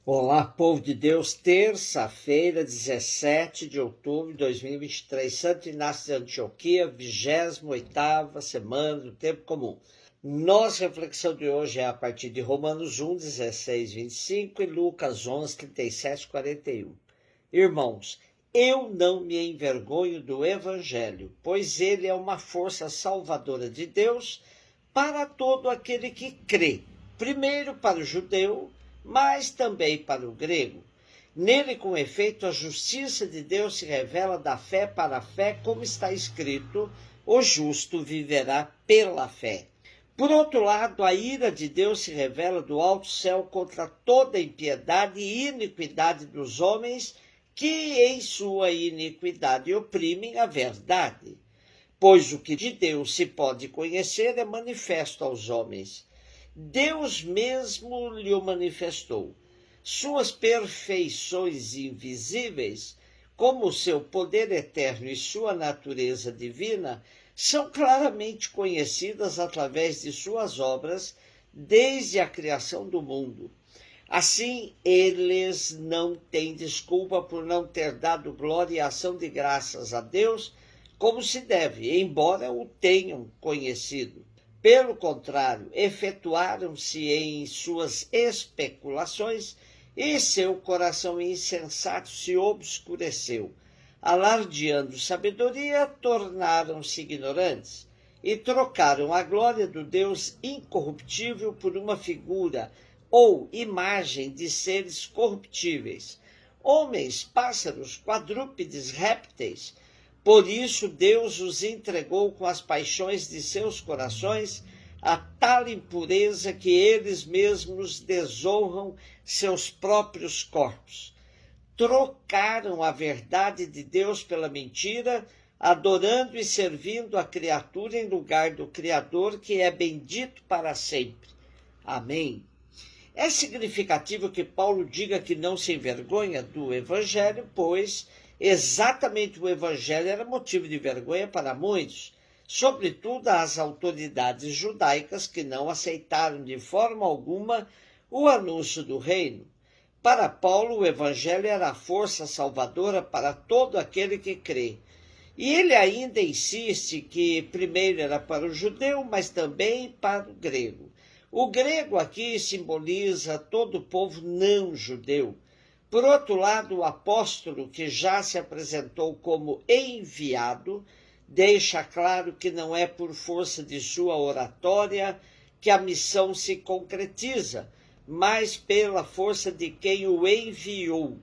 Olá, povo de Deus, terça-feira, 17 de outubro de 2023, Santo Inácio de Antioquia, 28ª semana do Tempo Comum. Nossa reflexão de hoje é a partir de Romanos 1, 16, 25 e Lucas 11, 37, 41. Irmãos, eu não me envergonho do Evangelho, pois ele é uma força salvadora de Deus para todo aquele que crê, primeiro para o judeu, mas também para o grego. Nele, com efeito, a justiça de Deus se revela da fé para a fé, como está escrito: o justo viverá pela fé. Por outro lado, a ira de Deus se revela do alto céu contra toda impiedade e iniquidade dos homens que, em sua iniquidade, oprimem a verdade. Pois o que de Deus se pode conhecer é manifesto aos homens. Deus mesmo lhe o manifestou. Suas perfeições invisíveis, como o seu poder eterno e sua natureza divina, são claramente conhecidas através de suas obras desde a criação do mundo. Assim, eles não têm desculpa por não ter dado glória e ação de graças a Deus como se deve, embora o tenham conhecido. Pelo contrário, efetuaram-se em suas especulações e seu coração insensato se obscureceu. Alardeando sabedoria, tornaram-se ignorantes e trocaram a glória do Deus incorruptível por uma figura ou imagem de seres corruptíveis, homens, pássaros, quadrúpedes, répteis. Por isso Deus os entregou com as paixões de seus corações a tal impureza que eles mesmos desonram seus próprios corpos. Trocaram a verdade de Deus pela mentira, adorando e servindo a criatura em lugar do Criador, que é bendito para sempre. Amém. É significativo que Paulo diga que não se envergonha do Evangelho, pois exatamente o Evangelho era motivo de vergonha para muitos, sobretudo as autoridades judaicas que não aceitaram de forma alguma o anúncio do reino. Para Paulo, o Evangelho era a força salvadora para todo aquele que crê. E ele ainda insiste que primeiro era para o judeu, mas também para o grego. O grego aqui simboliza todo o povo não judeu. Por outro lado, o apóstolo, que já se apresentou como enviado, deixa claro que não é por força de sua oratória que a missão se concretiza, mas pela força de quem o enviou.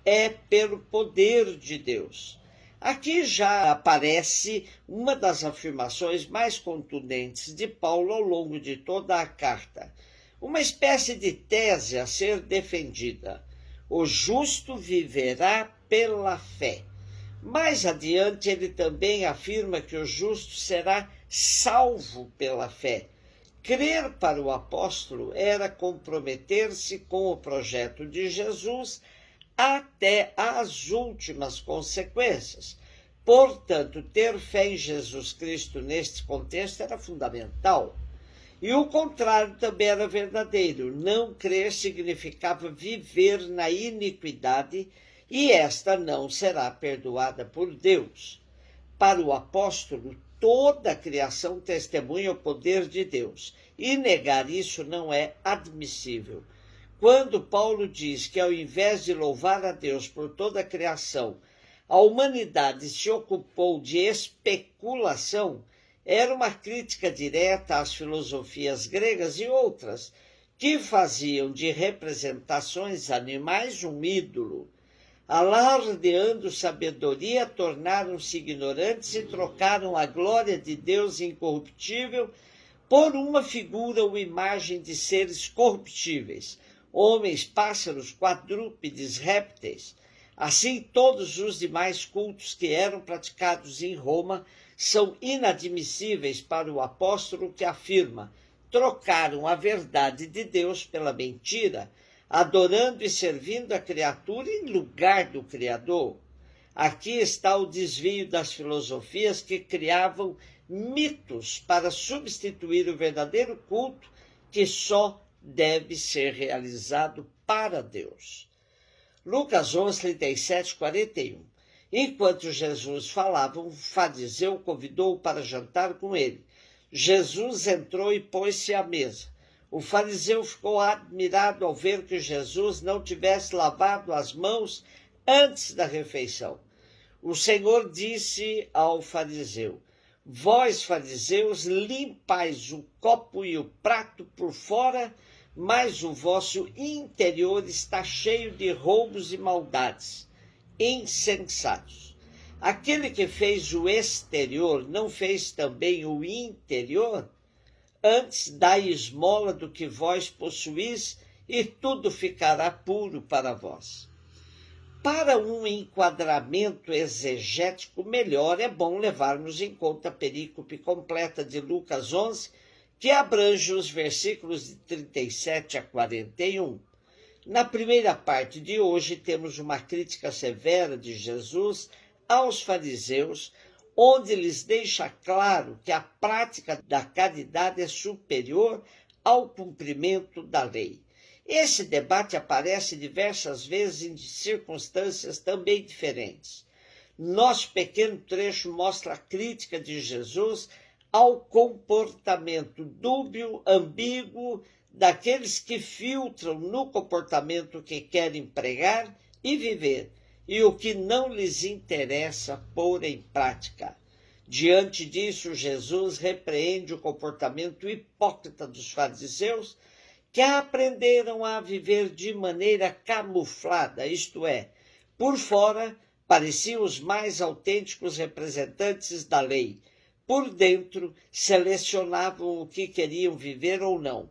É pelo poder de Deus. Aqui já aparece uma das afirmações mais contundentes de Paulo ao longo de toda a carta, uma espécie de tese a ser defendida. O justo viverá pela fé. Mais adiante, ele também afirma que o justo será salvo pela fé. Crer para o apóstolo era comprometer-se com o projeto de Jesus até as últimas consequências. Portanto, ter fé em Jesus Cristo neste contexto era fundamental. E o contrário também era verdadeiro. Não crer significava viver na iniquidade, e esta não será perdoada por Deus. Para o apóstolo, toda a criação testemunha o poder de Deus, e negar isso não é admissível. Quando Paulo diz que, ao invés de louvar a Deus por toda a criação, a humanidade se ocupou de especulação, era uma crítica direta às filosofias gregas e outras, que faziam de representações animais um ídolo. Alardeando sabedoria, tornaram-se ignorantes e trocaram a glória de Deus incorruptível por uma figura ou imagem de seres corruptíveis, homens, pássaros, quadrúpedes, répteis. Assim, todos os demais cultos que eram praticados em Roma são inadmissíveis para o apóstolo, que afirma: trocaram a verdade de Deus pela mentira, adorando e servindo a criatura em lugar do Criador. Aqui está o desvio das filosofias que criavam mitos para substituir o verdadeiro culto, que só deve ser realizado para Deus. Lucas 11, 37, 41. Enquanto Jesus falava, um fariseu convidou-o para jantar com ele. Jesus entrou e pôs-se à mesa. O fariseu ficou admirado ao ver que Jesus não tivesse lavado as mãos antes da refeição. O Senhor disse ao fariseu: vós, fariseus, limpais o copo e o prato por fora, mas o vosso interior está cheio de roubos e maldades. Insensatos. Aquele que fez o exterior não fez também o interior? Antes dai esmola do que vós possuís, e tudo ficará puro para vós. Para um enquadramento exegético melhor, é bom levarmos em conta a perícope completa de Lucas 11, que abrange os versículos de 37 a 41. Na primeira parte de hoje, temos uma crítica severa de Jesus aos fariseus, onde lhes deixa claro que a prática da caridade é superior ao cumprimento da lei. Esse debate aparece diversas vezes em circunstâncias também diferentes. Nosso pequeno trecho mostra a crítica de Jesus ao comportamento dúbio, ambíguo, daqueles que filtram no comportamento que querem pregar e viver, e o que não lhes interessa pôr em prática. Diante disso, Jesus repreende o comportamento hipócrita dos fariseus, que aprenderam a viver de maneira camuflada, isto é, por fora pareciam os mais autênticos representantes da lei, por dentro selecionavam o que queriam viver ou não.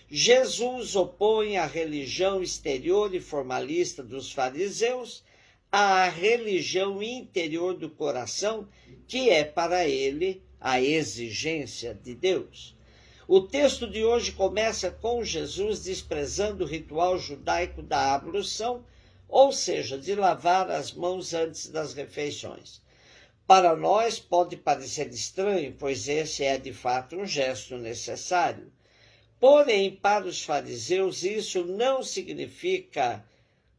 Jesus opõe a religião exterior e formalista dos fariseus à religião interior do coração, que é para ele a exigência de Deus. O texto de hoje começa com Jesus desprezando o ritual judaico da ablução, ou seja, de lavar as mãos antes das refeições. Para nós pode parecer estranho, pois esse é de fato um gesto necessário. Porém, para os fariseus, isso não significa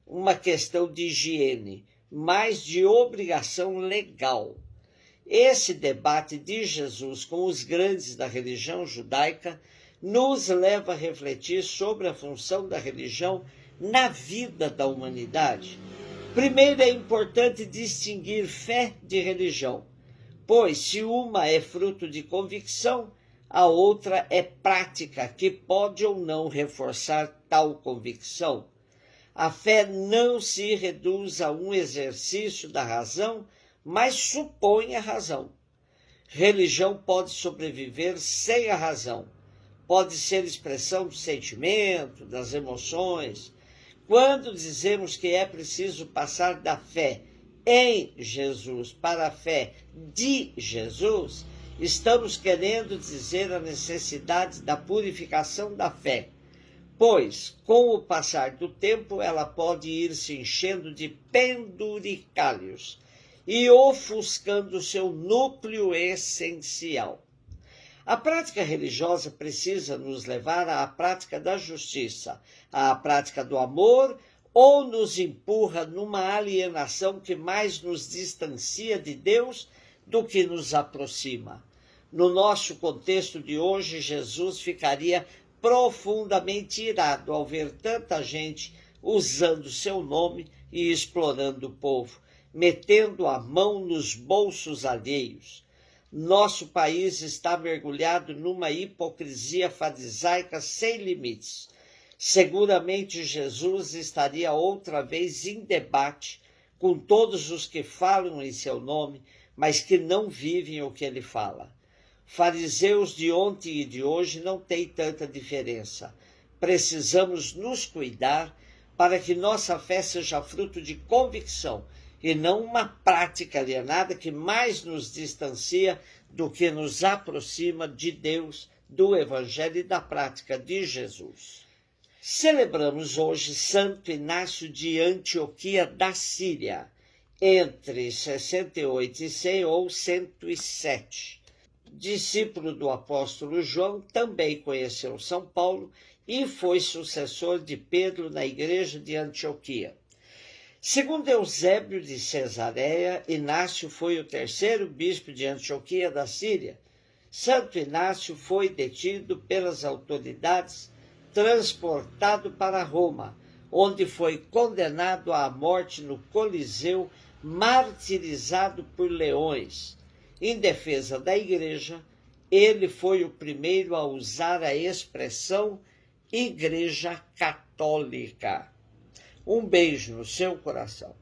uma questão de higiene, mas de obrigação legal. Esse debate de Jesus com os grandes da religião judaica nos leva a refletir sobre a função da religião na vida da humanidade. Primeiro, é importante distinguir fé de religião, pois se uma é fruto de convicção, a outra é prática, que pode ou não reforçar tal convicção. A fé não se reduz a um exercício da razão, mas supõe a razão. Religião pode sobreviver sem a razão. Pode ser expressão do sentimento, das emoções. Quando dizemos que é preciso passar da fé em Jesus para a fé de Jesus, estamos querendo dizer a necessidade da purificação da fé, pois, com o passar do tempo, ela pode ir se enchendo de penduricalhos e ofuscando seu núcleo essencial. A prática religiosa precisa nos levar à prática da justiça, à prática do amor, ou nos empurra numa alienação que mais nos distancia de Deus do que nos aproxima. No nosso contexto de hoje, Jesus ficaria profundamente irado ao ver tanta gente usando seu nome e explorando o povo, metendo a mão nos bolsos alheios. Nosso país está mergulhado numa hipocrisia farisaica sem limites. Seguramente Jesus estaria outra vez em debate com todos os que falam em seu nome, mas que não vivem o que ele fala. Fariseus de ontem e de hoje não têm tanta diferença. Precisamos nos cuidar para que nossa fé seja fruto de convicção e não uma prática alienada que mais nos distancia do que nos aproxima de Deus, do Evangelho e da prática de Jesus. Celebramos hoje Santo Inácio de Antioquia da Síria, entre 68 e 100 ou 107. Discípulo do apóstolo João, também conheceu São Paulo e foi sucessor de Pedro na igreja de Antioquia. Segundo Eusébio de Cesareia, Inácio foi o terceiro bispo de Antioquia da Síria. Santo Inácio foi detido pelas autoridades, transportado para Roma, onde foi condenado à morte no Coliseu, martirizado por leões. Em defesa da igreja, ele foi o primeiro a usar a expressão Igreja Católica. Um beijo no seu coração.